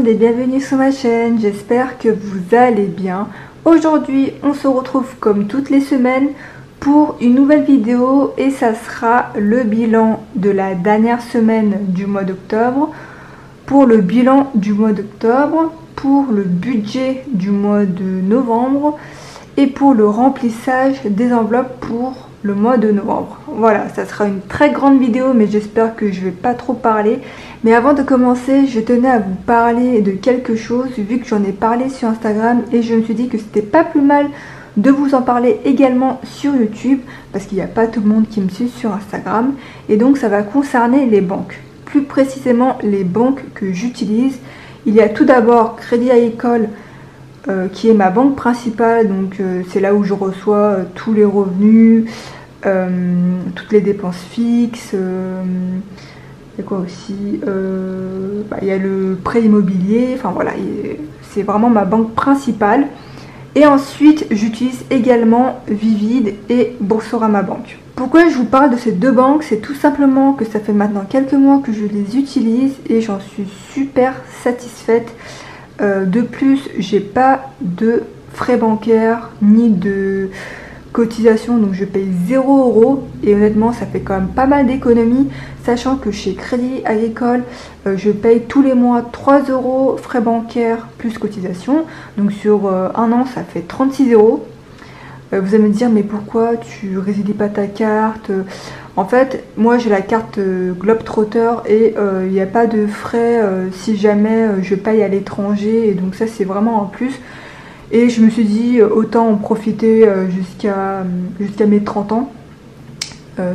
et bienvenue sur ma chaîne, j'espère que vous allez bien. Aujourd'hui on se retrouve comme toutes les semaines pour une nouvelle vidéo et ça sera le bilan de la dernière semaine du mois d'octobre, pour le bilan du mois d'octobre, pour le budget du mois de novembre et pour le remplissage des enveloppes pour le mois de novembre. Voilà, ça sera une très grande vidéo mais j'espère que je vais pas trop parler. Mais avant de commencer, je tenais à vous parler de quelque chose vu que j'en ai parlé sur Instagram et je me suis dit que c'était pas plus mal de vous en parler également sur YouTube parce qu'il n'y a pas tout le monde qui me suit sur Instagram et donc ça va concerner les banques. Plus précisément les banques que j'utilise. Il y a tout d'abord Crédit Agricole qui est ma banque principale, donc c'est là où je reçois tous les revenus, toutes les dépenses fixes, il y a quoi aussi, il y a le prêt immobilier, enfin voilà, c'est vraiment ma banque principale. Et ensuite j'utilise également Vivid et Boursorama Bank. Pourquoi je vous parle de ces deux banques? C'est tout simplement que ça fait maintenant quelques mois que je les utilise et j'en suis super satisfaite. De plus, j'ai pas de frais bancaires ni de cotisation, donc je paye 0 € et honnêtement ça fait quand même pas mal d'économies, sachant que chez Crédit Agricole je paye tous les mois 3 € frais bancaires plus cotisation, donc sur un an ça fait 36 €. Vous allez me dire mais pourquoi tu résilies pas ta carte? En fait moi j'ai la carte Globetrotter et il n'y a pas de frais si jamais je paye à l'étranger et donc ça c'est vraiment en plus. Et je me suis dit autant en profiter jusqu'à mes 30 ans,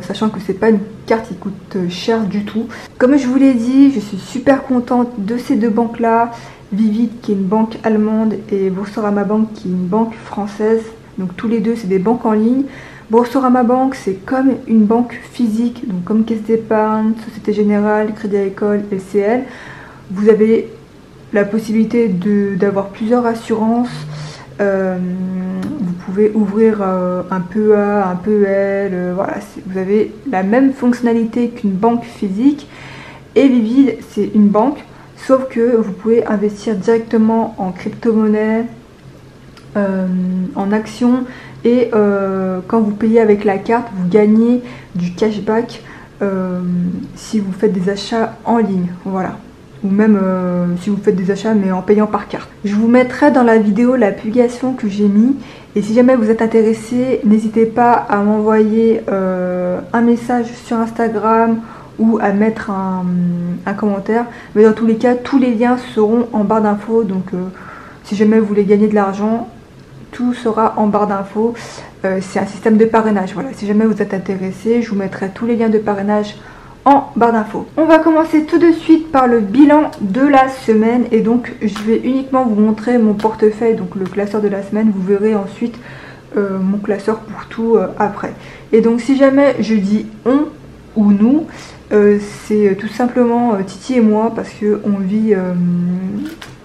sachant que c'est pas une carte qui coûte cher du tout. Comme je vous l'ai dit, je suis super contente de ces deux banques là, Vivid qui est une banque allemande et Boursorama Bank qui est une banque française. Donc tous les deux c'est des banques en ligne. Boursorama Bank c'est comme une banque physique, donc comme Caisse d'épargne, Société Générale, Crédit Agricole, LCL. Vous avez la possibilité d'avoir plusieurs assurances. Vous pouvez ouvrir un PEA, un PEL, voilà, vous avez la même fonctionnalité qu'une banque physique. Et Vivid c'est une banque, sauf que vous pouvez investir directement en crypto-monnaie, en actions et quand vous payez avec la carte vous gagnez du cashback si vous faites des achats en ligne, voilà, ou même si vous faites des achats mais en payant par carte. Je vous mettrai dans la vidéo la publication que j'ai mis et si jamais vous êtes intéressé n'hésitez pas à m'envoyer un message sur Instagram ou à mettre un commentaire, mais dans tous les cas tous les liens seront en barre d'infos, donc si jamais vous voulez gagner de l'argent tout sera en barre d'infos. C'est un système de parrainage, voilà, si jamais vous êtes intéressé je vous mettrai tous les liens de parrainage en barre d'infos. On va commencer tout de suite par le bilan de la semaine et donc je vais uniquement vous montrer mon portefeuille, donc le classeur de la semaine, vous verrez ensuite mon classeur pour tout après. Et donc si jamais je dis on ou nous, c'est tout simplement Titi et moi parce que on vit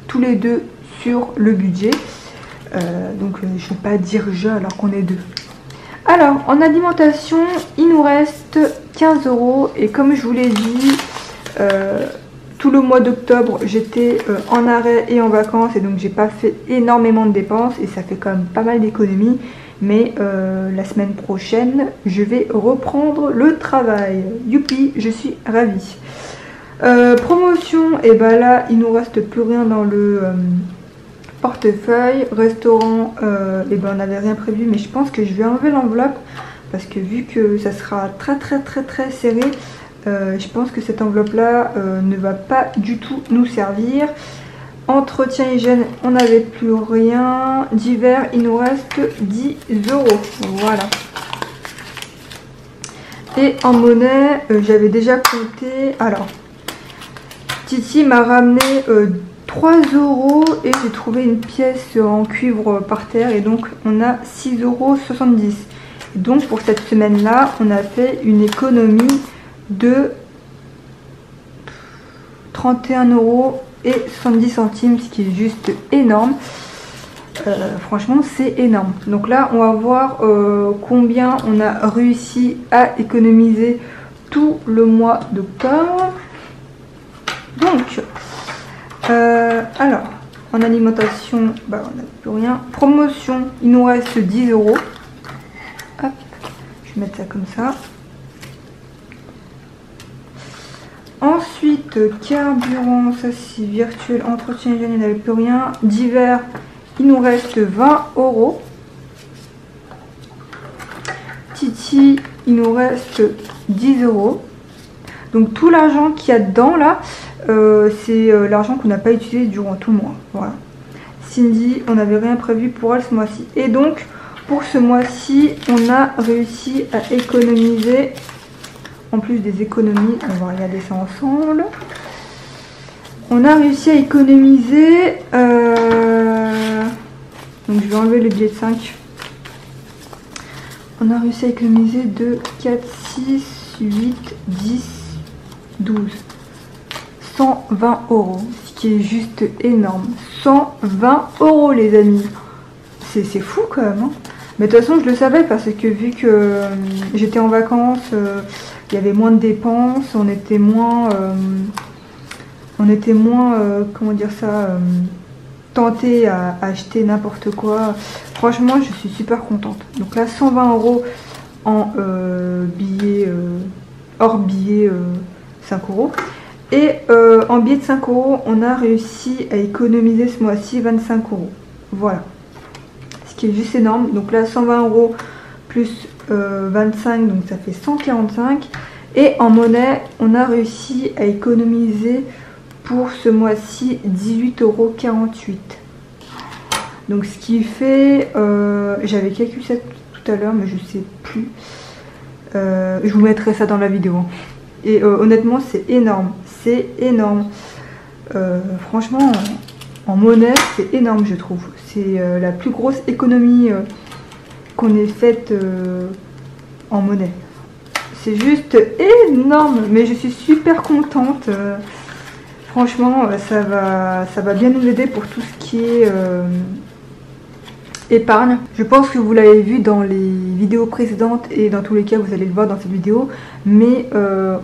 tous les deux sur le budget. Donc je ne vais pas dire je alors qu'on est deux. Alors en alimentation il nous reste 15 € et comme je vous l'ai dit tout le mois d'octobre j'étais en arrêt et en vacances et donc j'ai pas fait énormément de dépenses et ça fait quand même pas mal d'économies, mais la semaine prochaine je vais reprendre le travail. Youpi, je suis ravie. Promotion, et ben là il nous reste plus rien dans le portefeuille. Restaurant, et ben on n'avait rien prévu mais je pense que je vais enlever l'enveloppe parce que vu que ça sera très serré, je pense que cette enveloppe là ne va pas du tout nous servir. Entretien hygiène on n'avait plus rien. Divers il nous reste 10 €, voilà. Et en monnaie j'avais déjà compté, alors Titi m'a ramené 3 € et j'ai trouvé une pièce en cuivre par terre et donc on a 6,70 €. Donc pour cette semaine là on a fait une économie de 31,70 €, ce qui est juste énorme. Franchement c'est énorme. Donc là on va voir combien on a réussi à économiser tout le mois d'octobre. Donc Alors, en alimentation, bah, on n'a plus rien. Promotion, il nous reste 10 euros. Hop, je vais mettre ça comme ça. Ensuite, carburant, ça c'est virtuel, entretien hygiène, il n'y avait plus rien. Divers, il nous reste 20 euros. Titi, il nous reste 10 euros. Donc tout l'argent qu'il y a dedans là, c'est l'argent qu'on n'a pas utilisé durant tout le mois. Voilà. Cindy, on n'avait rien prévu pour elle ce mois-ci. Et donc pour ce mois-ci, on a réussi à économiser, en plus des économies, on va regarder ça ensemble. On a réussi à économiser, donc je vais enlever le billet de 5. On a réussi à économiser de 4, 6, 8, 10, 12. 120 euros, ce qui est juste énorme. 120 euros les amis. C'est fou quand même. Hein. Mais de toute façon je le savais parce que vu que j'étais en vacances, il y avait moins de dépenses, on était moins comment dire ça, tenté à acheter n'importe quoi. Franchement je suis super contente. Donc là 120 euros en billets, hors billet 5 euros. Et en billet de 5 euros, on a réussi à économiser ce mois-ci 25 euros. Voilà. Ce qui est juste énorme. Donc là, 120 euros plus 25, donc ça fait 145. Et en monnaie, on a réussi à économiser pour ce mois-ci 18,48 euros. Donc ce qui fait, j'avais calculé ça tout à l'heure, mais je sais plus. Je vous mettrai ça dans la vidéo. Et honnêtement, c'est énorme. C'est énorme. Franchement, en monnaie, c'est énorme, je trouve. C'est la plus grosse économie qu'on ait faite en monnaie. C'est juste énorme. Mais je suis super contente. Franchement, ça va bien nous aider pour tout ce qui est épargne. Je pense que vous l'avez vu dans les vidéos précédentes et dans tous les cas vous allez le voir dans cette vidéo, mais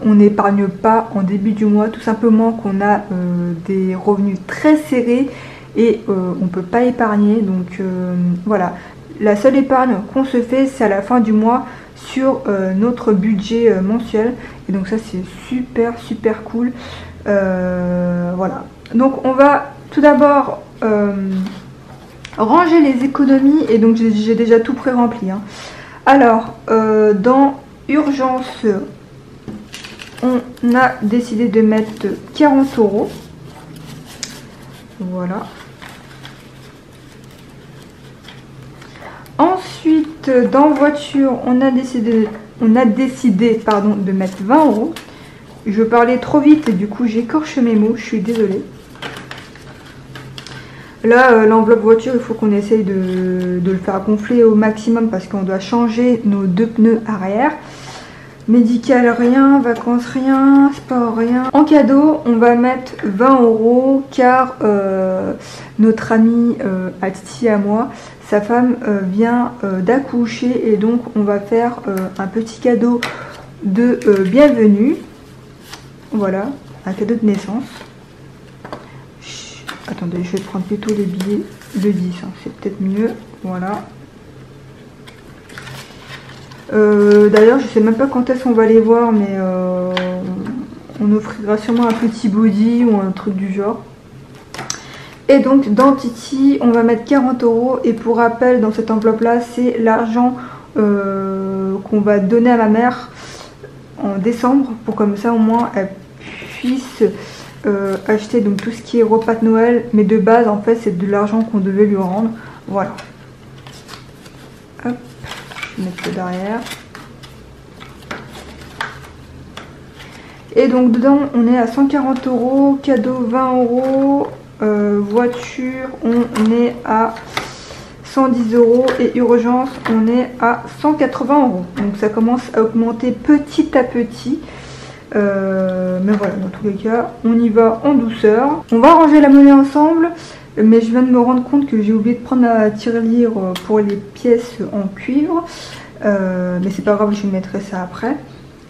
on n'épargne pas en début du mois, tout simplement qu'on a des revenus très serrés et on peut pas épargner. Donc voilà, la seule épargne qu'on se fait c'est à la fin du mois sur notre budget mensuel, et donc ça c'est super cool. Voilà, donc on va tout d'abord ranger les économies, et donc j'ai déjà tout pré-rempli. Hein. Alors, dans urgence, on a décidé de mettre 40 euros. Voilà. Ensuite, dans voiture, on a décidé de mettre 20 euros. Je parlais trop vite et du coup j'écorche mes mots, je suis désolée. Là, l'enveloppe voiture, il faut qu'on essaye de le faire gonfler au maximum parce qu'on doit changer nos 2 pneus arrière. Médical, rien. Vacances, rien. Sport, rien. En cadeau, on va mettre 20 euros car notre amie Titi à moi, sa femme vient d'accoucher, et donc on va faire un petit cadeau de bienvenue. Voilà, un cadeau de naissance. Attendez, je vais prendre plutôt les billets de 10, hein, c'est peut-être mieux. Voilà. D'ailleurs, je sais même pas quand est-ce qu'on va les voir, mais on offrira sûrement un petit body ou un truc du genre. Et donc, dans Titi, on va mettre 40 euros. Et pour rappel, dans cette enveloppe-là, c'est l'argent qu'on va donner à ma mère en décembre, pour comme ça, au moins, elle puisse acheter donc tout ce qui est repas de Noël, mais de base en fait c'est de l'argent qu'on devait lui rendre. Voilà. Hop, je vais mettre ça derrière. Et donc dedans on est à 140 euros, cadeau 20 euros, voiture on est à 110 euros et urgence on est à 180 euros. Donc ça commence à augmenter petit à petit. Mais voilà, dans tous les cas, on y va en douceur. On va ranger la monnaie ensemble, mais je viens de me rendre compte que j'ai oublié de prendre la tirelire pour les pièces en cuivre. Mais c'est pas grave, je mettrai ça après.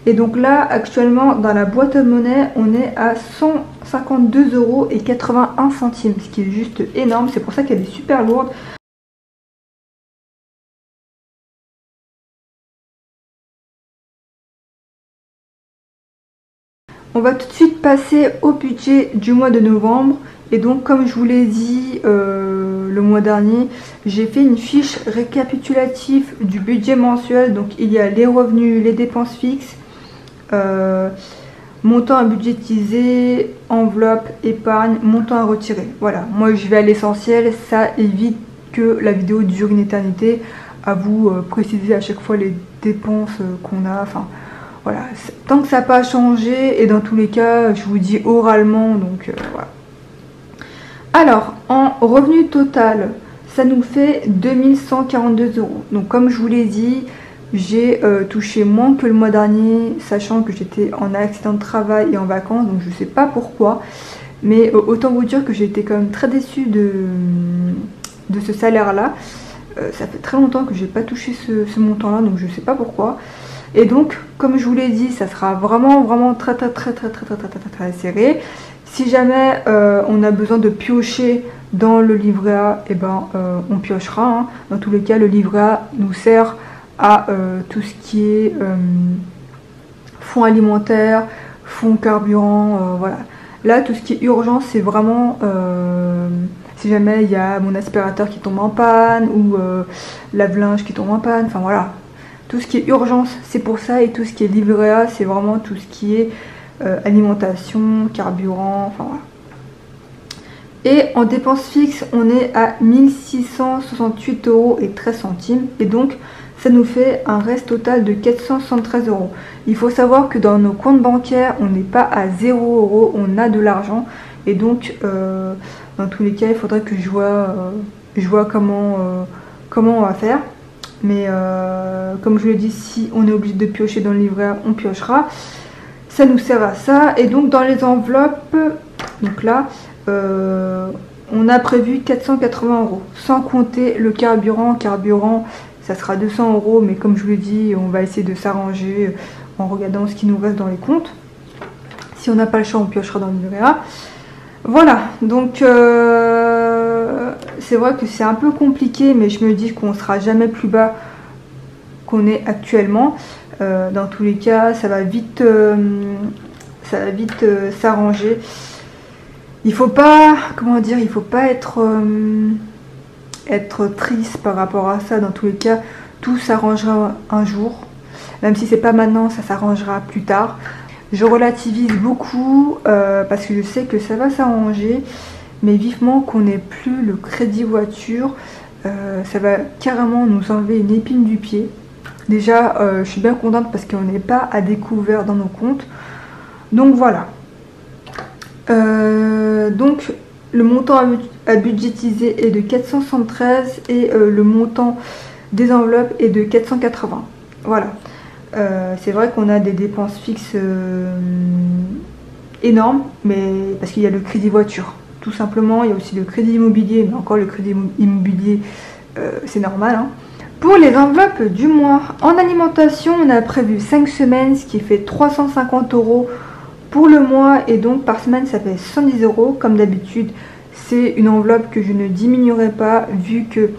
Et donc là, actuellement, dans la boîte à monnaie, on est à 152,81 €, ce qui est juste énorme. C'est pour ça qu'elle est super lourde. On va tout de suite passer au budget du mois de novembre. Et donc, comme je vous l'ai dit le mois dernier, j'ai fait une fiche récapitulative du budget mensuel. Donc, il y a les revenus, les dépenses fixes, montant à budgétiser, enveloppe, épargne, montant à retirer. Voilà, moi je vais à l'essentiel, ça évite que la vidéo dure une éternité, à vous préciser à chaque fois les dépenses qu'on a, enfin voilà, tant que ça n'a pas changé, et dans tous les cas, je vous dis oralement, donc voilà. Alors, en revenu total, ça nous fait 2142 €. Donc comme je vous l'ai dit, j'ai touché moins que le mois dernier, sachant que j'étais en accident de travail et en vacances, donc je ne sais pas pourquoi. Mais autant vous dire que j'ai été quand même très déçue de ce salaire-là. Ça fait très longtemps que j'ai pas touché ce montant-là, donc je ne sais pas pourquoi. Et donc, comme je vous l'ai dit, ça sera vraiment très serré. Si jamais on a besoin de piocher dans le livret A, et ben on piochera. Hein. Dans tous les cas, le livret A nous sert à tout ce qui est fonds alimentaire, fonds carburant, voilà. Là, tout ce qui est urgence, c'est vraiment si jamais il y a mon aspirateur qui tombe en panne ou lave-linge qui tombe en panne, enfin voilà. Tout ce qui est urgence, c'est pour ça, et tout ce qui est livret A, c'est vraiment tout ce qui est alimentation, carburant, enfin voilà. Et en dépenses fixes, on est à 1668,13 €. Et donc, ça nous fait un reste total de 473 €. Il faut savoir que dans nos comptes bancaires, on n'est pas à 0 €, on a de l'argent. Et donc, dans tous les cas, il faudrait que je vois comment on va faire. Mais comme je le dis, si on est obligé de piocher dans le livret A, on piochera. Ça nous sert à ça. Et donc, dans les enveloppes, donc là, on a prévu 480 €, sans compter le carburant. Carburant, ça sera 200 €, mais comme je vous l'ai dit, on va essayer de s'arranger en regardant ce qui nous reste dans les comptes. Si on n'a pas le choix, on piochera dans le livret A. Voilà, donc c'est vrai que c'est un peu compliqué, mais je me dis qu'on ne sera jamais plus bas qu'on est actuellement. Dans tous les cas, ça va vite s'arranger. Il faut pas, comment dire, il faut pas être triste par rapport à ça. Dans tous les cas, tout s'arrangera un jour. Même si c'est pas maintenant, ça s'arrangera plus tard. Je relativise beaucoup parce que je sais que ça va s'arranger. Mais vivement qu'on n'ait plus le crédit voiture. Ça va carrément nous enlever une épine du pied. Déjà, je suis bien contente parce qu'on n'est pas à découvert dans nos comptes. Donc voilà. Donc le montant à budgétiser est de 473 et le montant des enveloppes est de 480. Voilà. C'est vrai qu'on a des dépenses fixes énormes, mais parce qu'il y a le crédit voiture. Tout simplement, il y a aussi le crédit immobilier, mais encore le crédit immobilier, c'est normal. Hein. Pour les enveloppes du mois, en alimentation, on a prévu 5 semaines, ce qui fait 350 € pour le mois, et donc par semaine ça fait 110 €. Comme d'habitude, c'est une enveloppe que je ne diminuerai pas vu que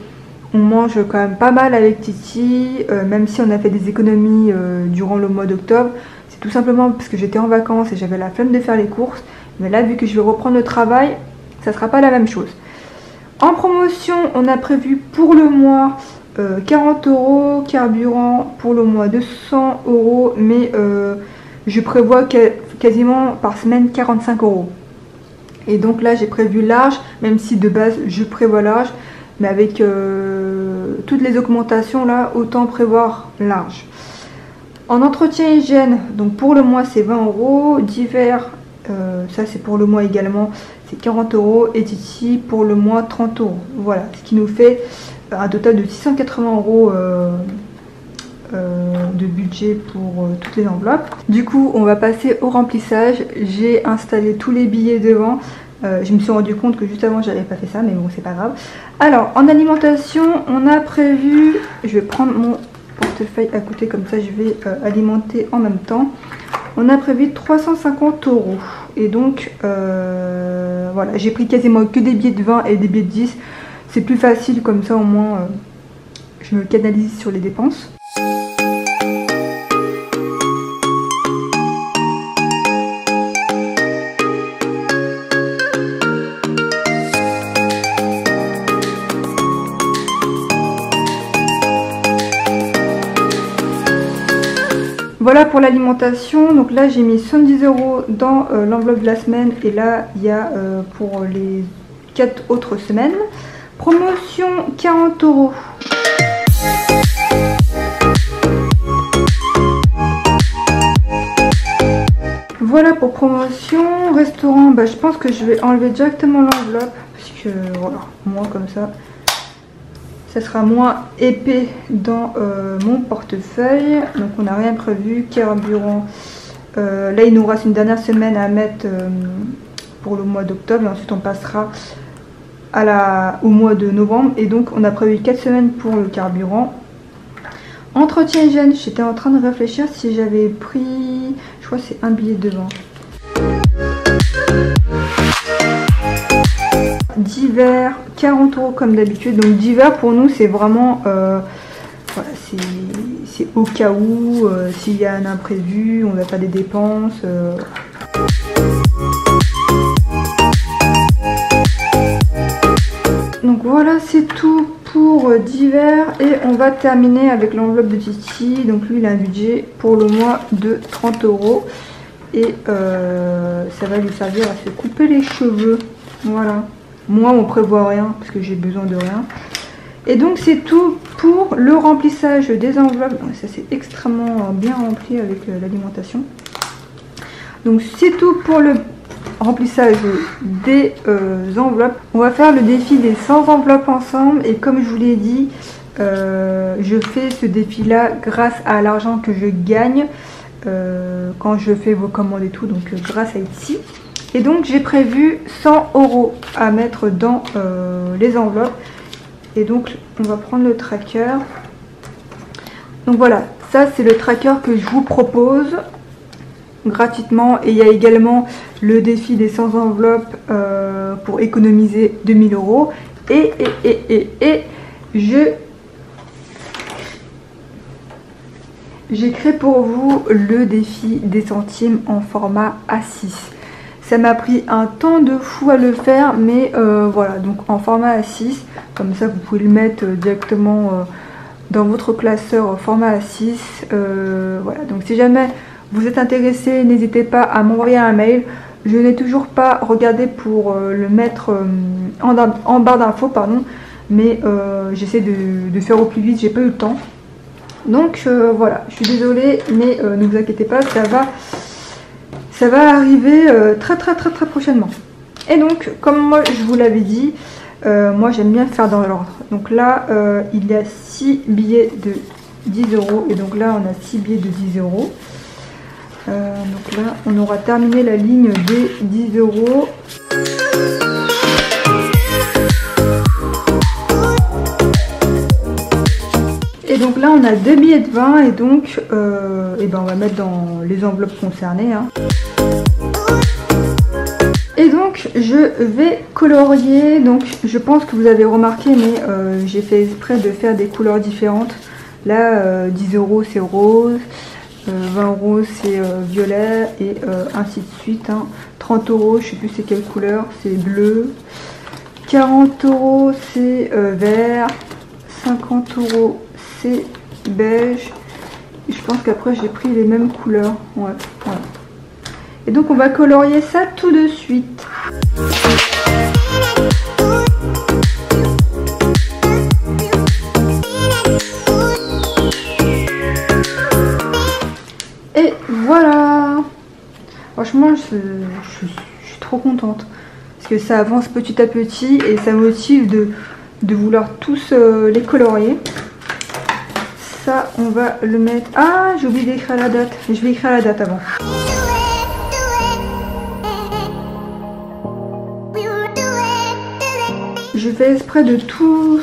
on mange quand même pas mal avec Titi, même si on a fait des économies durant le mois d'octobre. C'est tout simplement parce que j'étais en vacances et j'avais la flemme de faire les courses. Mais là, vu que je vais reprendre le travail, ça sera pas la même chose. En promotion, on a prévu pour le mois 40 €, carburant pour le mois 200 €, mais je prévois quasiment par semaine 45 €. Et donc là, j'ai prévu large, même si de base je prévois large, mais avec toutes les augmentations là, autant prévoir large. En entretien hygiène, donc pour le mois c'est 20 €, d'hiver, ça c'est pour le mois également, c'est 40 €, et Titi pour le mois 30 €. Voilà, ce qui nous fait un total de 680 € de budget pour toutes les enveloppes. Du coup, on va passer au remplissage. J'ai installé tous les billets devant. Je me suis rendu compte que juste avant j'avais pas fait ça, mais bon, c'est pas grave. Alors en alimentation, on a prévu, je vais prendre mon portefeuille à côté, comme ça je vais alimenter en même temps. On a prévu 350 €. Et donc voilà, j'ai pris quasiment que des billets de 20 et des billets de 10. C'est plus facile comme ça, au moins je me canalise sur les dépenses. Voilà pour l'alimentation. Donc là j'ai mis 70 € dans l'enveloppe de la semaine, et là il y a pour les 4 autres semaines. Promotion 40 €. Voilà pour promotion. Restaurant, bah, je pense que je vais enlever directement l'enveloppe, parce que voilà, moi comme ça sera moins épais dans mon portefeuille. Donc on n'a rien prévu. Carburant, là il nous reste une dernière semaine à mettre pour le mois d'octobre, et ensuite on passera au mois de novembre, et donc on a prévu 4 semaines pour le carburant. Entretien hygiène, j'étais en train de réfléchir si j'avais pris, je crois que c'est un billet de 20. Divers, 40 € comme d'habitude. Donc divers pour nous c'est vraiment voilà, c'est au cas où s'il y a un imprévu, on n'a pas des dépenses. Donc voilà, c'est tout pour divers, et on va terminer avec l'enveloppe de Titi. Donc lui il a un budget pour le mois de 30 € et ça va lui servir à se couper les cheveux. Voilà. Moi on prévoit rien parce que j'ai besoin de rien. Et donc c'est tout pour le remplissage des enveloppes. Ça c'est extrêmement bien rempli avec l'alimentation. Donc c'est tout pour le remplissage des enveloppes. On va faire le défi des 100 enveloppes ensemble, et comme je vous l'ai dit, je fais ce défi là grâce à l'argent que je gagne quand je fais vos commandes et tout, donc grâce à Etsy. Et donc j'ai prévu 100 € à mettre dans les enveloppes. Et donc on va prendre le tracker. Donc voilà, ça c'est le tracker que je vous propose gratuitement. Et il y a également le défi des 100 enveloppes pour économiser 2000 €. Et j'ai créé pour vous le défi des centimes en format A6. Ça m'a pris un temps de fou à le faire, mais voilà, donc en format A6, comme ça vous pouvez le mettre directement dans votre classeur format A6. Voilà, donc si jamais vous êtes intéressé, n'hésitez pas à m'envoyer un mail. Je n'ai toujours pas regardé pour le mettre en barre d'infos, pardon, mais j'essaie de faire au plus vite, j'ai pas eu le temps. Donc voilà, je suis désolée, mais ne vous inquiétez pas, ça va arriver très prochainement. Et donc, comme moi je vous l'avais dit, moi j'aime bien faire dans l'ordre. Donc là, il y a 6 billets de 10 €, et donc là on a 6 billets de 10 €. Donc là, on aura terminé la ligne des 10 €. Et donc là, on a 2 billets de 20, et donc et ben on va mettre dans les enveloppes concernées. Hein. Et donc, je vais colorier. Donc, je pense que vous avez remarqué, mais j'ai fait exprès de faire des couleurs différentes. Là, 10 € c'est rose. 20 € c'est violet, et ainsi de suite. Hein. 30 €, je sais plus c'est quelle couleur, c'est bleu. 40 € c'est vert. 50 € c'est beige. Et je pense qu'après j'ai pris les mêmes couleurs. Ouais, voilà. Et donc on va colorier ça tout de suite. Et voilà. Franchement, je suis trop contente. Parce que ça avance petit à petit, et ça motive de vouloir tous les colorier. Ça, on va le mettre... Ah, j'ai oublié d'écrire la date. Je vais écrire la date avant. Je fais exprès de tous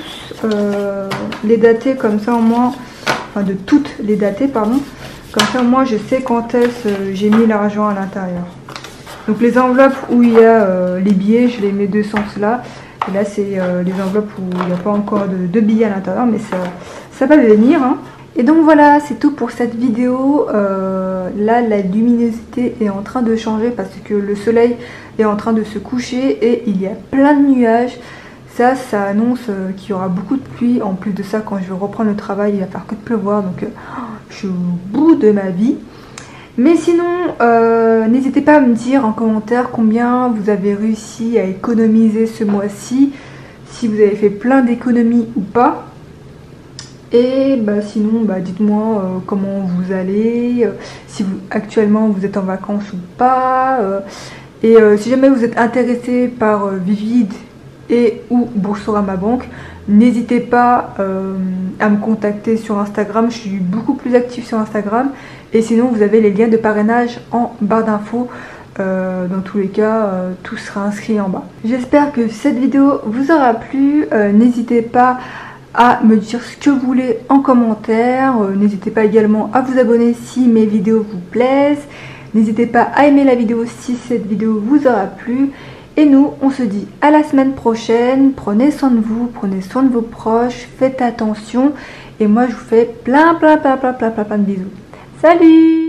les dater, comme ça au moins enfin de toutes les dater, pardon. Comme ça, moi, je sais quand est-ce j'ai mis l'argent à l'intérieur. Donc les enveloppes où il y a les billets, je les mets de ce sens-là. Et là, c'est les enveloppes où il n'y a pas encore de billets à l'intérieur, mais ça va venir. Hein. Et donc voilà, c'est tout pour cette vidéo. Là, la luminosité est en train de changer parce que le soleil est en train de se coucher et il y a plein de nuages. Ça annonce qu'il y aura beaucoup de pluie. En plus de ça, quand je vais reprendre le travail, il va faire que de pleuvoir. Donc, je suis au bout de ma vie. Mais sinon, n'hésitez pas à me dire en commentaire combien vous avez réussi à économiser ce mois-ci. Si vous avez fait plein d'économies ou pas. Et sinon, dites-moi comment vous allez, si actuellement vous êtes en vacances ou pas. Et si jamais vous êtes intéressé par Vivid et ou Boursorama Banque, n'hésitez pas à me contacter sur Instagram. Je suis beaucoup plus active sur Instagram. Et sinon, vous avez les liens de parrainage en barre d'infos. Dans tous les cas, tout sera inscrit en bas. J'espère que cette vidéo vous aura plu. N'hésitez pas à me dire ce que vous voulez en commentaire. N'hésitez pas également à vous abonner si mes vidéos vous plaisent. N'hésitez pas à aimer la vidéo si cette vidéo vous aura plu. Et nous, on se dit à la semaine prochaine. Prenez soin de vous, prenez soin de vos proches, faites attention. Et moi, je vous fais plein de bisous. Salut!